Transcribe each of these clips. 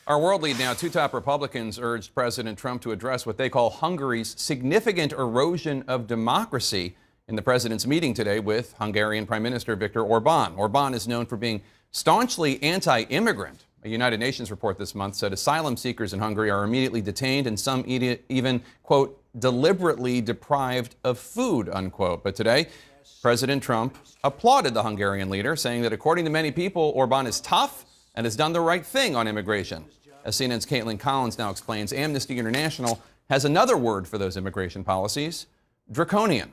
Our world lead now. Two top Republicans urged President Trump to address what they call Hungary's significant erosion of democracy in the president's meeting today with Hungarian Prime Minister Viktor Orbán. Orbán is known for being staunchly anti-immigrant. A United Nations report this month said asylum seekers in Hungary are immediately detained and some even, quote, deliberately deprived of food, unquote. But today, President Trump applauded the Hungarian leader, saying that according to many people, Orbán is tough and has done the right thing on immigration. As CNN's Kaitlan Collins now explains, Amnesty International has another word for those immigration policies: draconian.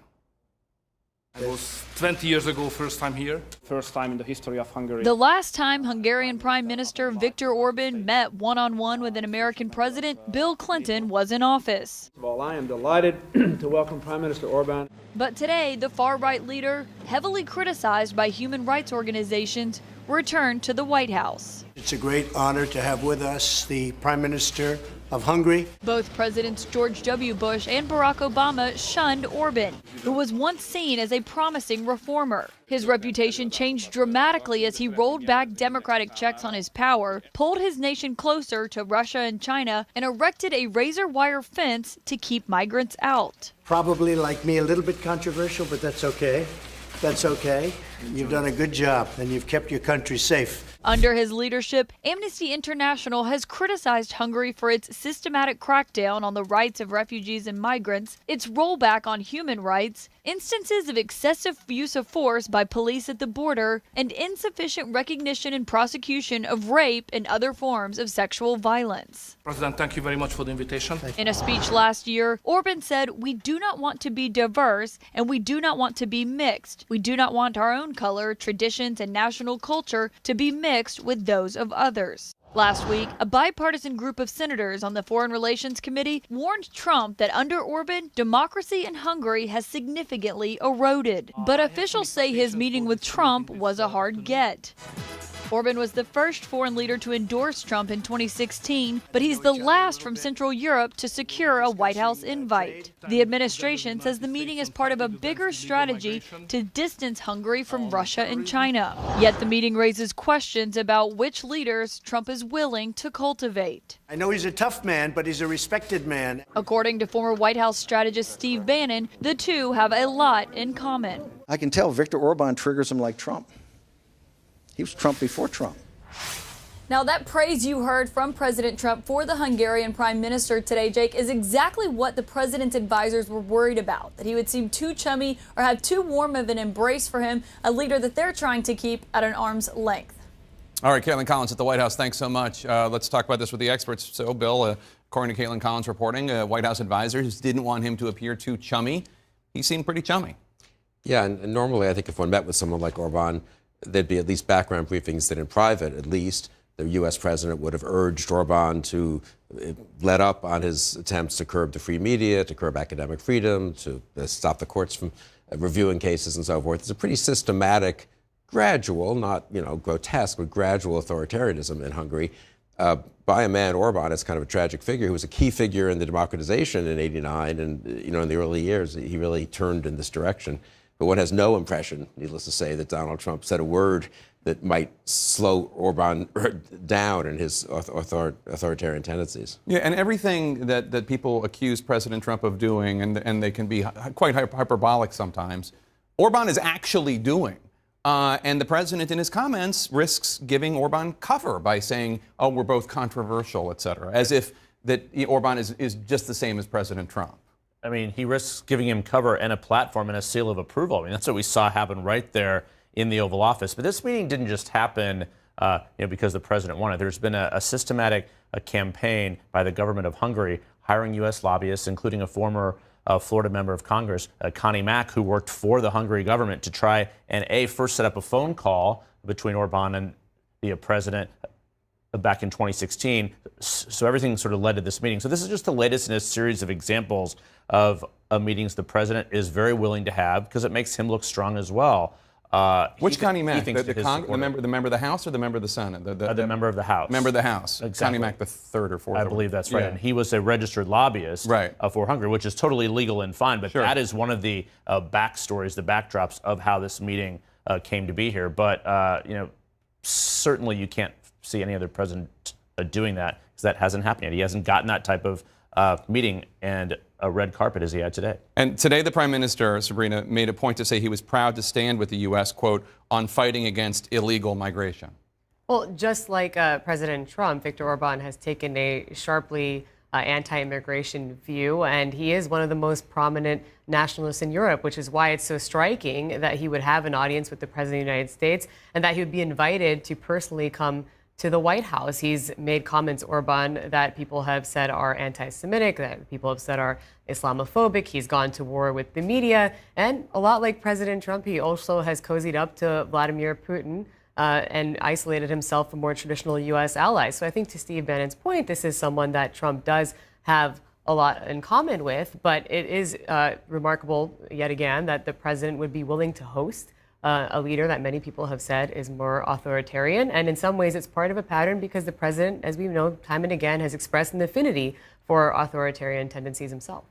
It was 20 years ago, first time here. First time in the history of Hungary. The last time Hungarian Prime Minister Viktor Orbán met one-on-one with an American president, Bill Clinton, was in office. Well, I am delighted to welcome Prime Minister Orbán. But today, the far-right leader, heavily criticized by human rights organizations, returned to the White House. It's a great honor to have with us the Prime Minister of Hungary. Both Presidents George W. Bush and Barack Obama shunned Orbán, who was once seen as a promising reformer. His reputation changed dramatically as he rolled back democratic checks on his power, pulled his nation closer to Russia and China, and erected a razor wire fence to keep migrants out. Probably, like me, a little bit controversial, but that's okay. That's okay. You've done a good job, and you've kept your country safe. Under his leadership, Amnesty International has criticized Hungary for its systematic crackdown on the rights of refugees and migrants, its rollback on human rights, instances of excessive use of force by police at the border, and insufficient recognition and prosecution of rape and other forms of sexual violence. President, thank you very much for the invitation. In a speech last year, Orbán said, "We do not want to be diverse, and we do not want to be mixed. We do not want our own color, traditions, and national culture to be mixed with those of others." Last week, a bipartisan group of senators on the Foreign Relations Committee warned Trump that under Orbán, democracy in Hungary has significantly eroded. But officials say his meeting with Trump was a hard get. Orbán was the first foreign leader to endorse Trump in 2016, but he's the last from Central Europe to secure a White House invite. The administration says the meeting is part of a bigger strategy to distance Hungary from Russia and China. Yet the meeting raises questions about which leaders Trump is willing to cultivate. I know he's a tough man, but he's a respected man. According to former White House strategist Steve Bannon, the two have a lot in common. I can tell Viktor Orbán triggers him like Trump. He was Trump before Trump. Now, that praise you heard from President Trump for the Hungarian Prime Minister today, Jake, is exactly what the president's advisors were worried about, that he would seem too chummy or have too warm of an embrace for him, a leader that they're trying to keep at an arm's length. All right, Kaitlan Collins at the White House, thanks so much. Let's talk about this with the experts. So, Bill, according to Kaitlan Collins reporting, White House advisors didn't want him to appear too chummy. He seemed pretty chummy. Yeah, and normally I think if one met with someone like Orbán, there'd be at least background briefings that in private, at least, the U.S. president would have urged Orbán to let up on his attempts to curb the free media, to curb academic freedom, to stop the courts from reviewing cases and so forth. It's a pretty systematic, gradual, not grotesque, but gradual authoritarianism in Hungary by a man, Orbán, as kind of a tragic figure, who was a key figure in the democratization in '89, and in the early years, he really turned in this direction. But one has no impression, needless to say, that Donald Trump said a word that might slow Orbán down in his authoritarian tendencies. Yeah, and everything that people accuse President Trump of doing, and they can be quite hyperbolic sometimes, Orbán is actually doing. And the president, in his comments, risks giving Orbán cover by saying, "Oh, we're both controversial," et cetera, as if that Orbán is just the same as President Trump. I mean, he risks giving him cover and a platform and a seal of approval. I mean, that's what we saw happen right there in the Oval Office. But this meeting didn't just happen, because the president wanted. There's been a systematic campaign by the government of Hungary hiring U.S. lobbyists, including a former Florida member of Congress, Connie Mack, who worked for the Hungary government to try and first set up a phone call between Orbán and the president back in 2016. So everything sort of led to this meeting. So this is just the latest in a series of examples of meetings the president is very willing to have because it makes him look strong as well. Which Connie Mack? The member of the House or the member of the Senate? The member of the House. Member of the House. Exactly. Connie Mack, the third or fourth. I believe that's right. Yeah. And he was a registered lobbyist for Hungary, which is totally legal and fine. But that is one of the backstories, the backdrops of how this meeting came to be here. But, certainly you can't see any other president doing that, because that hasn't happened yet. He hasn't gotten that type of meeting and a red carpet as he had today. And today the Prime Minister, Sabrina, made a point to say he was proud to stand with the U.S., quote, on fighting against illegal migration. Well, just like President Trump, Viktor Orbán has taken a sharply anti-immigration view, and he is one of the most prominent nationalists in Europe, which is why it's so striking that he would have an audience with the President of the United States and that he would be invited to personally come to the White House. He's made comments, Orbán, that people have said are anti-Semitic, that people have said are Islamophobic. He's gone to war with the media, and a lot like President Trump, he also has cozied up to Vladimir Putin and isolated himself from more traditional U.S. allies. So I think to Steve Bannon's point, this is someone that Trump does have a lot in common with, but it is remarkable, yet again, that the president would be willing to host a leader that many people have said is more authoritarian. And in some ways, it's part of a pattern because the president, as we know, time and again, has expressed an affinity for authoritarian tendencies himself.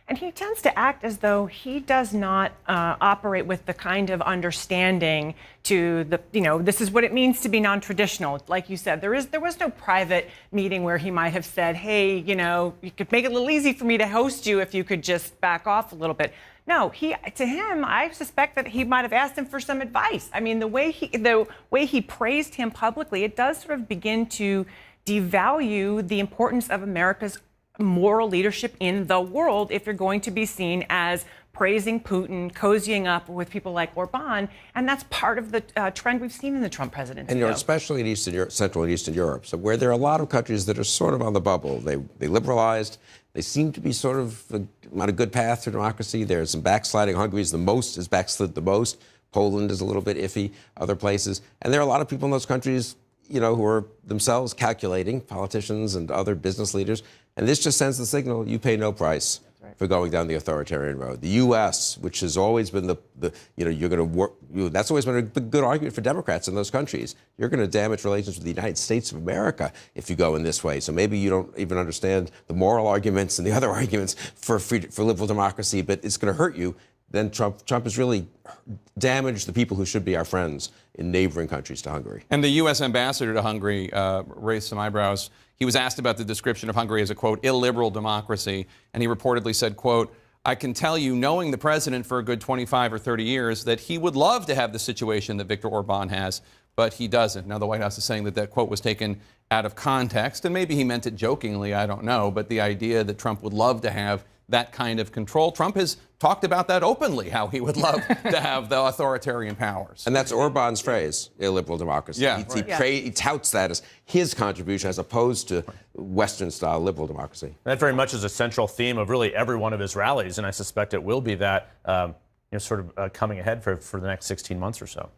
And he tends to act as though he does not operate with the kind of understanding to the, this is what it means to be non-traditional. Like you said, there was no private meeting where he might have said, hey, you could make it a little easy for me to host you if you could just back off a little bit. No, to him, I suspect that he might have asked him for some advice. I mean, the way he praised him publicly, it does sort of begin to devalue the importance of America's moral leadership in the world if you're going to be seen as praising Putin, cozying up with people like Orbán, and that's part of the trend we've seen in the Trump presidency. And especially in Central and Eastern Europe, so where there are a lot of countries that are sort of on the bubble. They liberalized. They seem to be sort of on a good path to democracy. There's some backsliding. Hungary is backslid the most. Poland is a little bit iffy. Other places, and there are a lot of people in those countries, who are themselves calculating, politicians and other business leaders. And this just sends the signal: you pay no price for going down the authoritarian road. The U.S., which has always been you're going to work. That's always been a good argument for Democrats in those countries. You're going to damage relations with the United States of America if you go in this way. So maybe you don't even understand the moral arguments and the other arguments for liberal democracy, but it's going to hurt you. Then Trump has really damaged the people who should be our friends in neighboring countries to Hungary. And the U.S. ambassador to Hungary raised some eyebrows. He was asked about the description of Hungary as a, quote, illiberal democracy, and he reportedly said, quote, I can tell you, knowing the president for a good 25 or 30 years, that he would love to have the situation that Viktor Orbán has, but he doesn't. Now, the White House is saying that that quote was taken out of context, and maybe he meant it jokingly, I don't know, but the idea that Trump would love to have that kind of control. Trump has talked about that openly, how he would love to have the authoritarian powers. And that's Orbán's phrase, illiberal democracy. Yeah, he touts that as his contribution as opposed to Western-style liberal democracy. That very much is a central theme of really every one of his rallies, and I suspect it will be that coming ahead for the next 16 months or so.